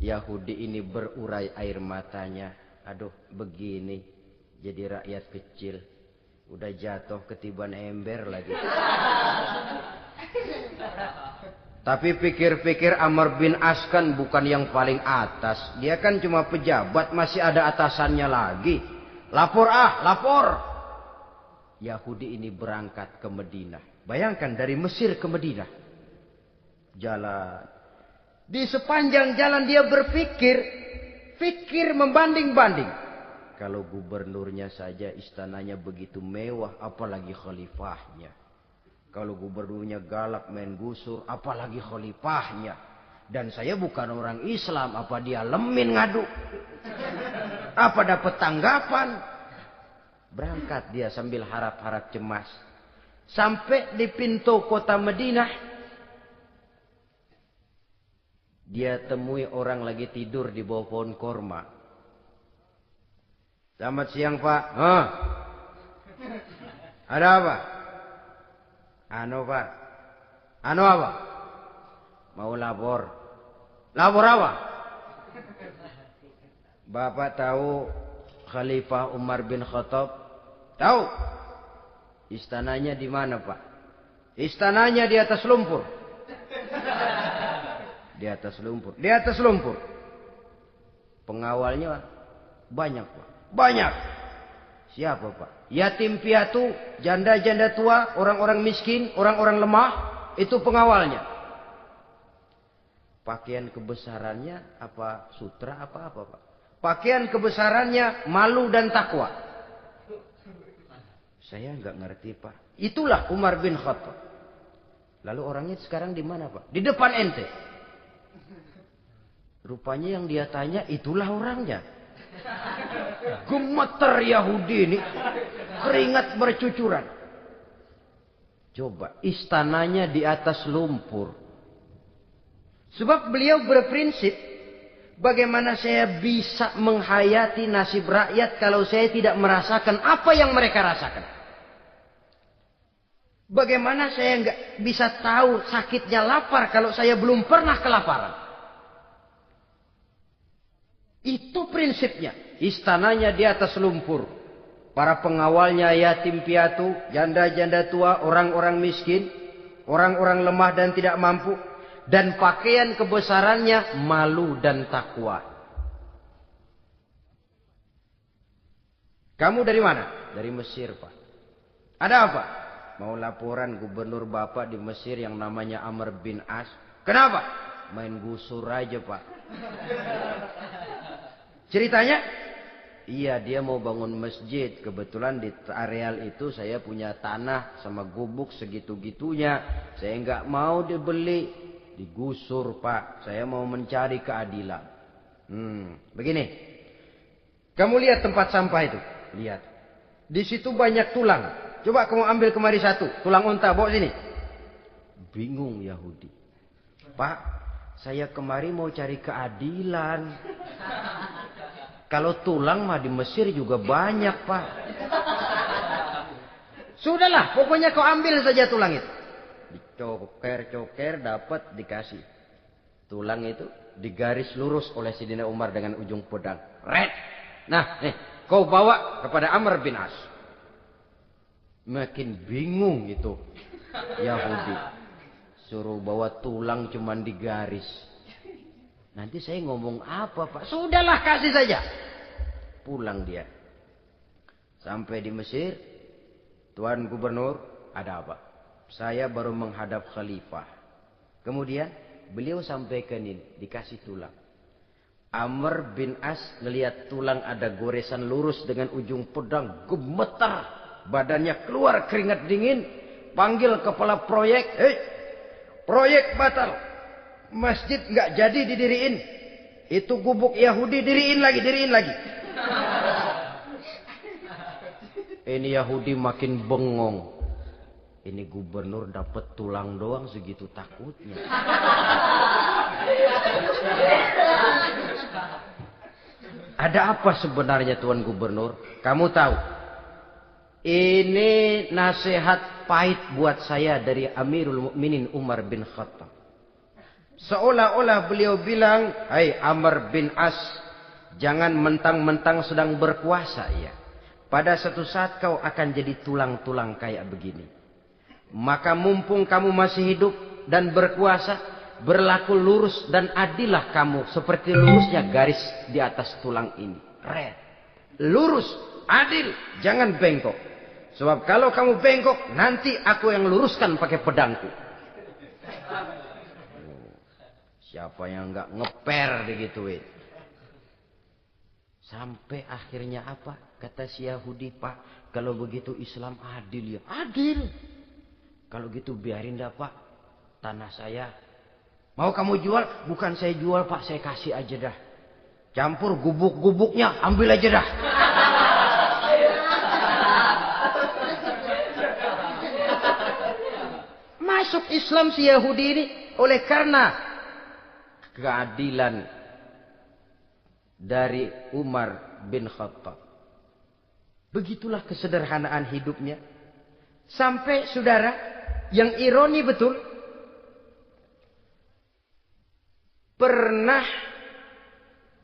Yahudi ini berurai air matanya. Aduh, begini. Jadi rakyat kecil. Udah jatuh ketiban ember lagi. Tapi pikir-pikir Amr bin As kan bukan yang paling atas. Dia kan cuma pejabat, masih ada atasannya lagi. Lapor lapor. Yahudi ini berangkat ke Madinah. Bayangkan dari Mesir ke Madinah. Jalan. Di sepanjang jalan dia berpikir membanding-banding. Kalau gubernurnya saja istananya begitu mewah, apalagi khalifahnya. Kalau gubernurnya galak main gusur, apalagi khalifahnya. Dan saya bukan orang Islam, apa dia lemin ngadu? Apa dapat tanggapan? Berangkat dia sambil harap-harap cemas. Sampai di pintu kota Madinah, dia temui orang lagi tidur di bawah pohon korma. Selamat siang, Pak. Ada apa? Pak. Apa? Mau lapor. Lapor apa? Bapak tahu Khalifah Umar bin Khattab? Tahu? Istananya di mana, Pak? Istananya di atas lumpur. Di atas lumpur. Di atas lumpur. Pengawalnya banyak, Pak. Banyak. Siapa, Pak? Yatim piatu, janda-janda tua, orang-orang miskin, orang-orang lemah, itu pengawalnya. Pakaian kebesarannya apa sutra apa, Pak? Pakaian kebesarannya malu dan takwa. Saya nggak ngerti, Pak. Itulah Umar bin Khattab. Lalu orangnya sekarang di mana, Pak? Di depan ente. Rupanya yang dia tanya itulah orangnya. Gemeter Yahudi ini. Keringat bercucuran. Coba, istananya di atas lumpur. Sebab beliau berprinsip, bagaimana saya bisa menghayati nasib rakyat kalau saya tidak merasakan apa yang mereka rasakan. Bagaimana saya nggak bisa tahu sakitnya lapar kalau saya belum pernah kelaparan. Itu prinsipnya. Istananya di atas lumpur. Para pengawalnya yatim piatu, janda-janda tua, orang-orang miskin, orang-orang lemah dan tidak mampu. Dan pakaian kebesarannya malu dan takwa. Kamu dari mana? Dari Mesir, Pak. Ada apa? Mau laporan gubernur Bapak di Mesir yang namanya Amr bin As. Kenapa? Main gusur aja, Pak. Ceritanya? Iya, dia mau bangun masjid. Kebetulan di areal itu saya punya tanah sama gubuk segitu-gitunya. Saya nggak mau dibeli, digusur, Pak. Saya mau mencari keadilan. Begini. Kamu lihat tempat sampah itu? Lihat. Di situ banyak tulang. Coba kamu ambil kemari satu. Tulang unta, bawa sini. Bingung Yahudi. Pak, saya kemari mau cari keadilan. Kalau tulang mah di Mesir juga banyak, Pak. Sudahlah, pokoknya kau ambil saja tulang itu. Dicoker-coker, dapat, dikasih. Tulang itu digaris lurus oleh Sidina Umar dengan ujung pedang. Red. Nah, kau bawa kepada Amr bin As. Makin bingung itu Yahudi. Suruh bawa tulang cuman digaris. Nanti saya ngomong apa, Pak? Sudahlah, kasih saja. Pulang dia. Sampai di Mesir. Tuan Gubernur, ada apa? Saya baru menghadap khalifah. Kemudian beliau sampaikan ini, dikasih tulang. Amr bin As ngelihat tulang ada goresan lurus dengan ujung pedang, gemetar, badannya keluar keringat dingin, panggil kepala proyek, "Hei, proyek batal, masjid nggak jadi didiriin, itu gubuk Yahudi diriin lagi." Ini Yahudi makin bengong. Ini gubernur dapat tulang doang segitu takutnya. Ada apa sebenarnya Tuan Gubernur? Kamu tahu? Ini nasihat pahit buat saya dari Amirul Mukminin Umar bin Khattab. Seolah-olah beliau bilang, "Hai Amr bin As, jangan mentang-mentang sedang berkuasa ya. Pada satu saat kau akan jadi tulang-tulang kayak begini. Maka mumpung kamu masih hidup dan berkuasa, berlaku lurus dan adillah kamu seperti lurusnya garis di atas tulang ini. Red. Lurus, adil, jangan bengkok. Sebab kalau kamu bengkok, nanti aku yang luruskan pakai pedangku." Siapa yang nggak ngeper digituin? Sampai akhirnya apa? Kata si Yahudi, "Pak, kalau begitu Islam adil ya." Adil. Kalau gitu biarin dah Pak, tanah saya. Mau kamu jual? Bukan saya jual Pak, saya kasih aja dah. Campur gubuk-gubuknya, ambil aja dah. Masuk Islam si Yahudi ini oleh karena keadilan dari Umar bin Khattab. Begitulah kesederhanaan hidupnya. Sampai saudara, yang ironi betul, pernah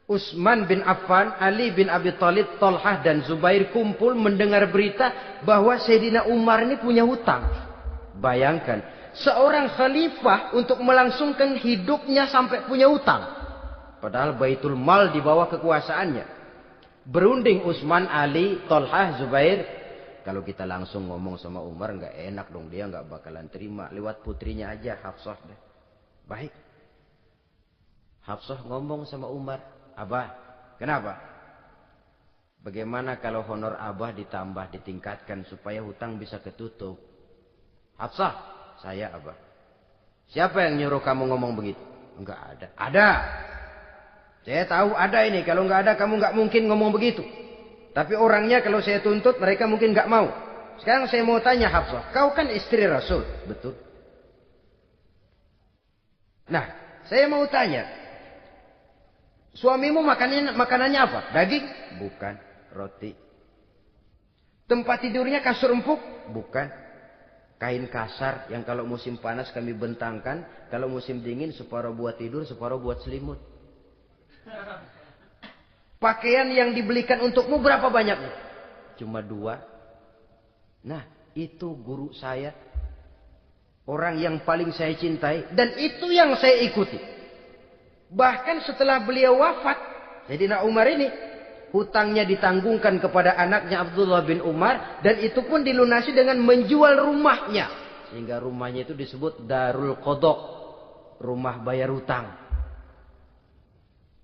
Utsman bin Affan, Ali bin Abi Thalib, Thalhah dan Zubair kumpul mendengar berita bahwa Sayyidina Umar ini punya hutang. Bayangkan, seorang khalifah untuk melangsungkan hidupnya sampai punya hutang. Padahal Baitul Mal di bawah kekuasaannya. Berunding Utsman, Ali, Thalhah, Zubair. Kalau kita langsung ngomong sama Umar nggak enak dong, dia nggak bakalan terima. Lewat putrinya aja, Hafsah deh. Baik. Hafsah ngomong sama Umar, "Abah, kenapa? Bagaimana kalau honor Abah ditambah, ditingkatkan supaya hutang bisa ketutup?" "Hafsah, saya Abah." "Siapa yang nyuruh kamu ngomong begitu?" "Enggak ada." "Ada. Saya tahu ada ini. Kalau nggak ada kamu nggak mungkin ngomong begitu. Tapi orangnya kalau saya tuntut mereka mungkin nggak mau. Sekarang saya mau tanya Hafsah, kau kan istri Rasul." "Betul." "Nah, saya mau tanya, suamimu makanannya apa? Daging?" "Bukan." "Roti." "Tempat tidurnya kasur empuk?" "Bukan." "Kain kasar yang kalau musim panas kami bentangkan, kalau musim dingin separuh buat tidur, separuh buat selimut." "Pakaian yang dibelikan untukmu berapa banyaknya?" "Cuma 2. Nah, itu guru saya. Orang yang paling saya cintai. Dan itu yang saya ikuti. Bahkan setelah beliau wafat, Sayyidina Umar ini, hutangnya ditanggungkan kepada anaknya Abdullah bin Umar. Dan itu pun dilunasi dengan menjual rumahnya. Sehingga rumahnya itu disebut Darul Qadha, rumah bayar hutang.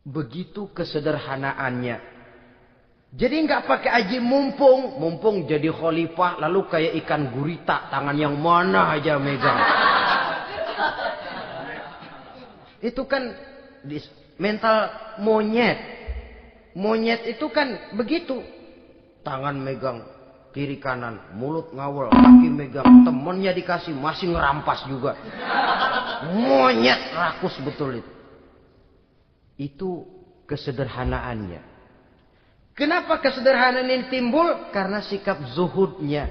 Begitu kesederhanaannya. Jadi nggak pakai aji mumpung jadi khalifah lalu kayak ikan gurita, tangan yang mana aja megang. Itu kan mental monyet. Monyet itu kan begitu. Tangan megang kiri kanan, mulut ngawal, kaki megang, temennya dikasih masih ngerampas juga. Monyet rakus betul itu. Itu kesederhanaannya. Kenapa kesederhanaan ini timbul? Karena sikap zuhudnya.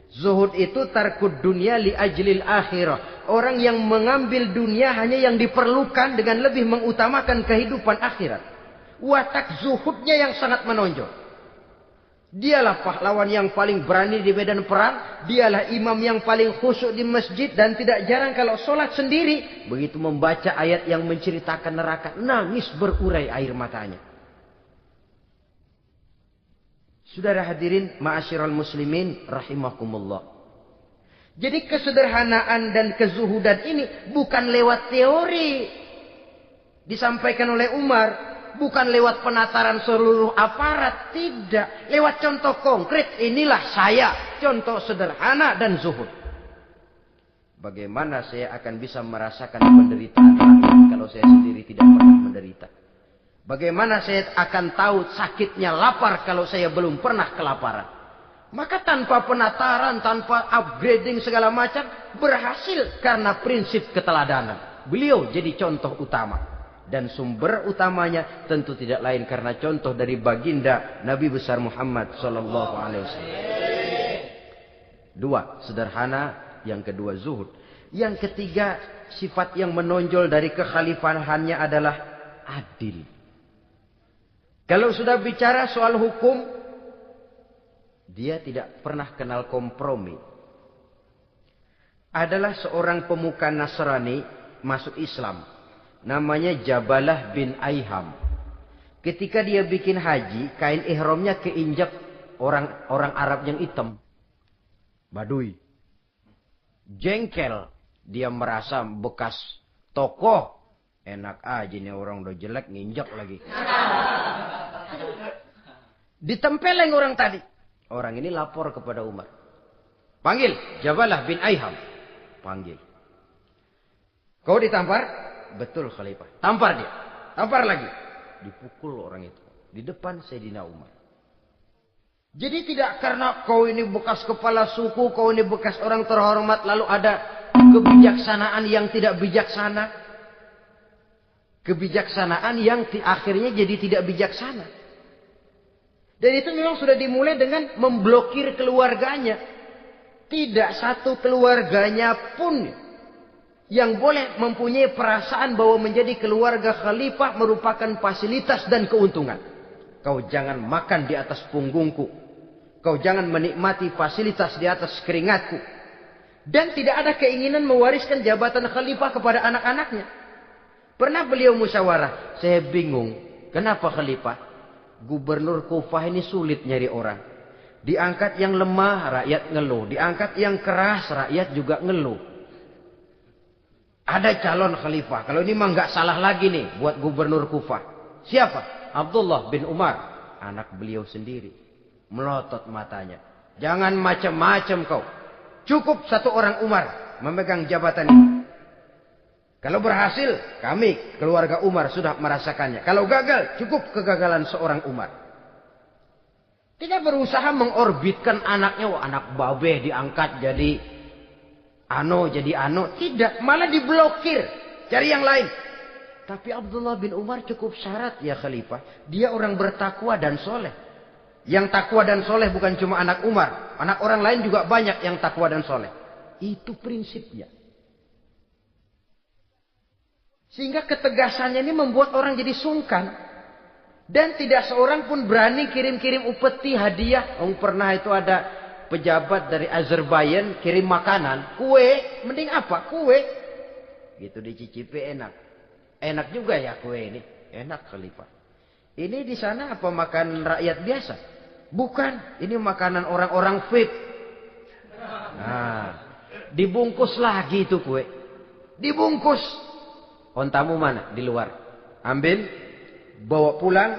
Zuhud itu tarkud dunia li ajlil akhirah. Orang yang mengambil dunia hanya yang diperlukan dengan lebih mengutamakan kehidupan akhirat. Watak zuhudnya yang sangat menonjol. Dialah pahlawan yang paling berani di medan perang. Dialah imam yang paling khusyuk di masjid. Dan tidak jarang kalau sholat sendiri, begitu membaca ayat yang menceritakan neraka, nangis berurai air matanya. Saudara hadirin ma'asyiral muslimin rahimakumullah. Jadi kesederhanaan dan kezuhudan ini bukan lewat teori disampaikan oleh Umar. Bukan lewat penataran seluruh aparat. Tidak. Lewat contoh konkret. Inilah saya. Contoh sederhana dan zuhud. Bagaimana saya akan bisa merasakan penderitaan rakyat kalau saya sendiri tidak pernah menderita? Bagaimana saya akan tahu sakitnya lapar kalau saya belum pernah kelaparan? Maka tanpa penataran, tanpa upgrading segala macam, berhasil karena prinsip keteladanan. Beliau jadi contoh utama. Dan sumber utamanya tentu tidak lain karena contoh dari baginda Nabi besar Muhammad sallallahu alaihi wasallam. Dua, sederhana. Yang kedua, zuhud. Yang ketiga, sifat yang menonjol dari kekhalifahannya adalah adil. Kalau sudah bicara soal hukum, dia tidak pernah kenal kompromi. Adalah seorang pemuka Nasrani masuk Islam. Namanya Jabalah bin Aiham. Ketika dia bikin haji, kain ihramnya keinjak orang Arab yang hitam. Badui. Jengkel. Dia merasa bekas tokoh. Enak aja nih orang udah jelek nginjak lagi. Ditempeleng orang tadi. Orang ini lapor kepada Umar. Panggil Jabalah bin Aiham. Panggil. Kau ditampar? Betul Khalifah. Tampar dia. Tampar lagi. Dipukul orang itu. Di depan Sayyidina Umar. Jadi tidak karena kau ini bekas kepala suku. Kau ini bekas orang terhormat. Lalu ada kebijaksanaan yang tidak bijaksana. Kebijaksanaan yang akhirnya jadi tidak bijaksana. Dan itu memang sudah dimulai dengan memblokir keluarganya. Tidak satu keluarganya pun yang boleh mempunyai perasaan bahwa menjadi keluarga khalifah merupakan fasilitas dan keuntungan. Kau jangan makan di atas punggungku. Kau jangan menikmati fasilitas di atas keringatku. Dan tidak ada keinginan mewariskan jabatan khalifah kepada anak-anaknya. Pernah beliau musyawarah. Saya bingung. Kenapa khalifah? Gubernur Kufah ini sulit nyari orang. Diangkat yang lemah, rakyat ngeluh. Diangkat yang keras, rakyat juga ngeluh. Ada calon khalifah. Kalau ini mah nggak salah lagi nih buat gubernur Kufah. Siapa? Abdullah bin Umar. Anak beliau sendiri. Melotot matanya. Jangan macam-macam kau. Cukup satu orang Umar memegang jabatan ini. Kalau berhasil, kami keluarga Umar sudah merasakannya. Kalau gagal, cukup kegagalan seorang Umar. Tidak berusaha mengorbitkan anaknya. Wah, anak babeh diangkat jadi jadi ano. Tidak, malah diblokir. Cari yang lain. Tapi Abdullah bin Umar cukup syarat ya khalifah. Dia orang bertakwa dan soleh. Yang takwa dan soleh bukan cuma anak Umar. Anak orang lain juga banyak yang takwa dan soleh. Itu prinsipnya. Sehingga ketegasannya ini membuat orang jadi sungkan. Dan tidak seorang pun berani kirim-kirim upeti hadiah. Pernah itu ada pejabat dari Azerbaijan kirim makanan. Kue. Mending apa? Kue. Gitu dicicipi enak. Enak juga ya kue ini. Enak khalifah. Ini di sana apa makan rakyat biasa? Bukan. Ini makanan orang-orang VIP. Nah, dibungkus lagi itu kue. Dibungkus. Ontamu mana? Di luar. Ambil. Bawa pulang.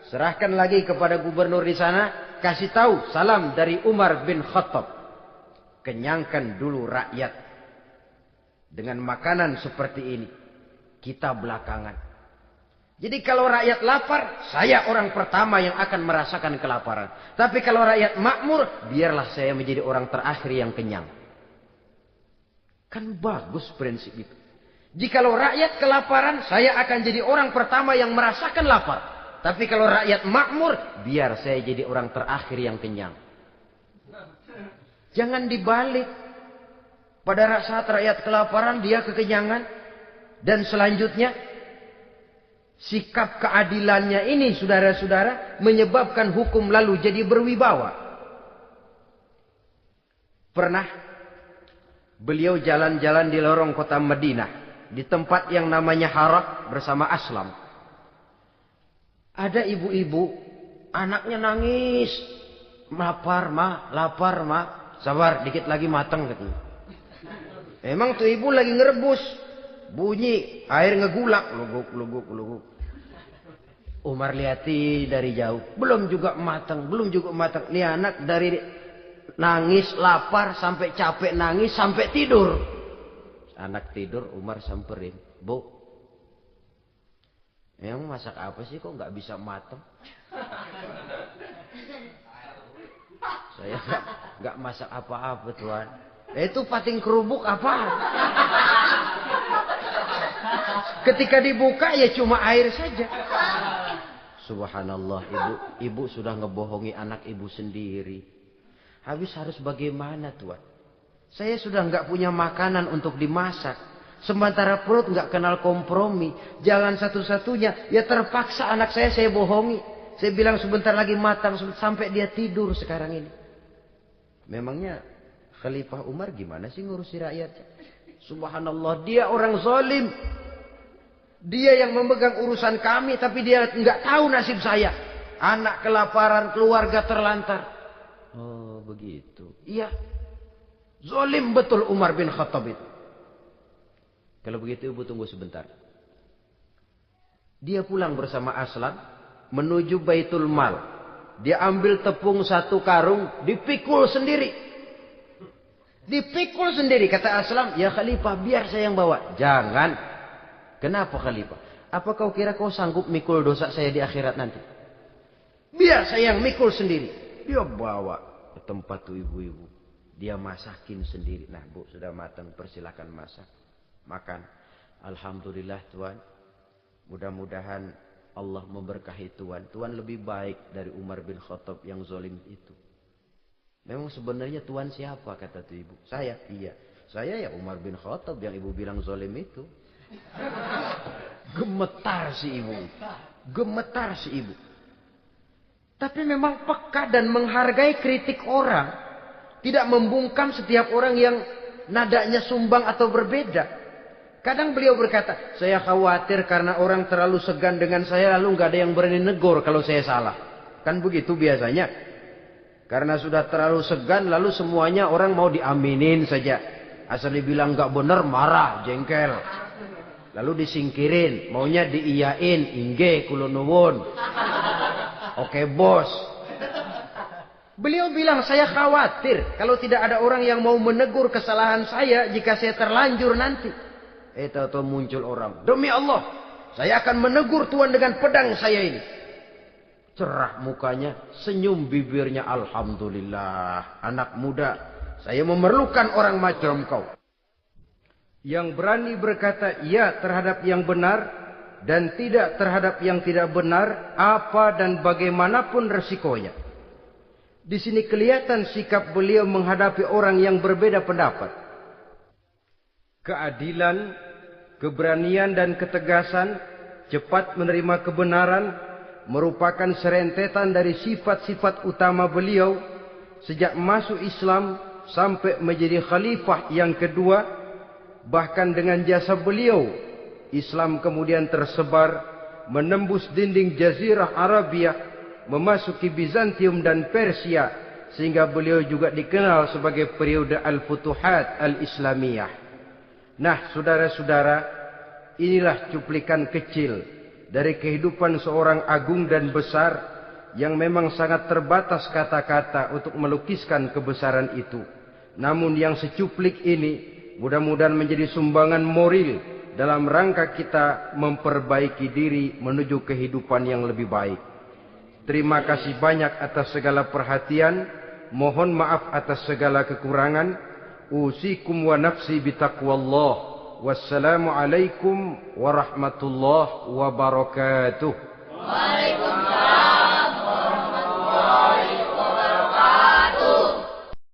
Serahkan lagi kepada gubernur di sana. Kasih tahu. Salam dari Umar bin Khattab. Kenyangkan dulu rakyat. Dengan makanan seperti ini. Kita belakangan. Jadi kalau rakyat lapar, saya orang pertama yang akan merasakan kelaparan. Tapi kalau rakyat makmur, biarlah saya menjadi orang terakhir yang kenyang. Kan bagus prinsip itu. Jikalau rakyat kelaparan, saya akan jadi orang pertama yang merasakan lapar. Tapi kalau rakyat makmur, biar saya jadi orang terakhir yang kenyang. Jangan dibalik. Pada saat rakyat kelaparan, dia kekenyangan. Dan selanjutnya, sikap keadilannya ini saudara-saudara menyebabkan hukum lalu jadi berwibawa. Pernah beliau jalan-jalan di lorong kota Madinah. Di tempat yang namanya Harah bersama Aslam. Ada ibu-ibu. Anaknya nangis. Lapar ma, lapar ma. Sabar dikit lagi matang katanya. Emang tuh ibu lagi ngerebus. Bunyi air ngegulak. Luguk, luguk, luguk. Umar lihati dari jauh. Belum juga matang. Nih anak dari nangis, lapar, sampai capek nangis, sampai tidur. Anak tidur, Umar samperin. Bu, emang masak apa sih kok nggak bisa matang? Saya nggak masak apa-apa Tuan. Itu pating kerubuk apa? Ketika dibuka ya cuma air saja. Subhanallah, ibu sudah ngebohongi anak ibu sendiri. Habis harus bagaimana Tuan? Saya sudah nggak punya makanan untuk dimasak. Sementara perut nggak kenal kompromi. Jalan satu-satunya ya terpaksa anak saya bohongi. Saya bilang sebentar lagi matang sampai dia tidur sekarang ini. Memangnya Khalifah Umar gimana sih ngurusi rakyatnya? Subhanallah, dia orang zalim. Dia yang memegang urusan kami, tapi dia nggak tahu nasib saya. Anak kelaparan, keluarga terlantar. Oh begitu. Iya. Zalim betul Umar bin Khattab itu. Kalau begitu ibu tunggu sebentar. Dia pulang bersama Aslam menuju Baitul Mal. Dia ambil tepung 1 karung, dipikul sendiri. Dipikul sendiri, kata Aslam, ya Khalifah biar saya yang bawa. Jangan. Kenapa Khalifah? Apa kau kira kau sanggup mikul dosa saya di akhirat nanti? Biar saya yang mikul sendiri. Dia bawa ke tempat tuh ibu-ibu. Dia masakin sendiri. Nah Bu, sudah matang, persilakan masak. Makan. Alhamdulillah Tuan. Mudah-mudahan Allah memberkahi Tuan. Tuan lebih baik dari Umar bin Khattab yang zalim itu. Memang sebenarnya Tuan siapa, kata tuh ibu? Saya. Iya. Saya ya Umar bin Khattab yang ibu bilang zalim itu. Gemetar si ibu. Gemetar si ibu. Tapi memang peka dan menghargai kritik orang. Tidak membungkam setiap orang yang nadanya sumbang atau berbeda. Kadang beliau berkata, saya khawatir karena orang terlalu segan dengan saya lalu nggak ada yang berani negor kalau saya salah. Kan begitu biasanya. Karena sudah terlalu segan lalu semuanya orang mau diaminin saja. Asal dibilang nggak benar marah, jengkel. Lalu disingkirin, maunya diiyain, ingge kulunuwun. Oke bos. Beliau bilang saya khawatir kalau tidak ada orang yang mau menegur kesalahan saya jika saya terlanjur nanti. Tahu muncul orang. Demi Allah, saya akan menegur Tuan dengan pedang saya ini. Cerah mukanya, senyum bibirnya. Alhamdulillah, anak muda, saya memerlukan orang macam kau. Yang berani berkata ya terhadap yang benar dan tidak terhadap yang tidak benar, apa dan bagaimanapun resikonya. Di sini kelihatan sikap beliau menghadapi orang yang berbeda pendapat. Keadilan, keberanian dan ketegasan, cepat menerima kebenaran merupakan serentetan dari sifat-sifat utama beliau sejak masuk Islam sampai menjadi khalifah yang kedua. Bahkan dengan jasa beliau, Islam kemudian tersebar, menembus dinding Jazirah Arabia, memasuki Bizantium dan Persia, sehingga beliau juga dikenal sebagai periode Al-Futuhat Al-Islamiyah. Nah, saudara-saudara, inilah cuplikan kecil dari kehidupan seorang agung dan besar yang memang sangat terbatas kata-kata untuk melukiskan kebesaran itu. Namun yang secuplik ini mudah-mudahan menjadi sumbangan moral dalam rangka kita memperbaiki diri menuju kehidupan yang lebih baik. Terima kasih banyak atas segala perhatian. Mohon maaf atas segala kekurangan. Usikum wa nafsi bitaqwallah. Wassalamualaikum warahmatullahi wabarakatuh.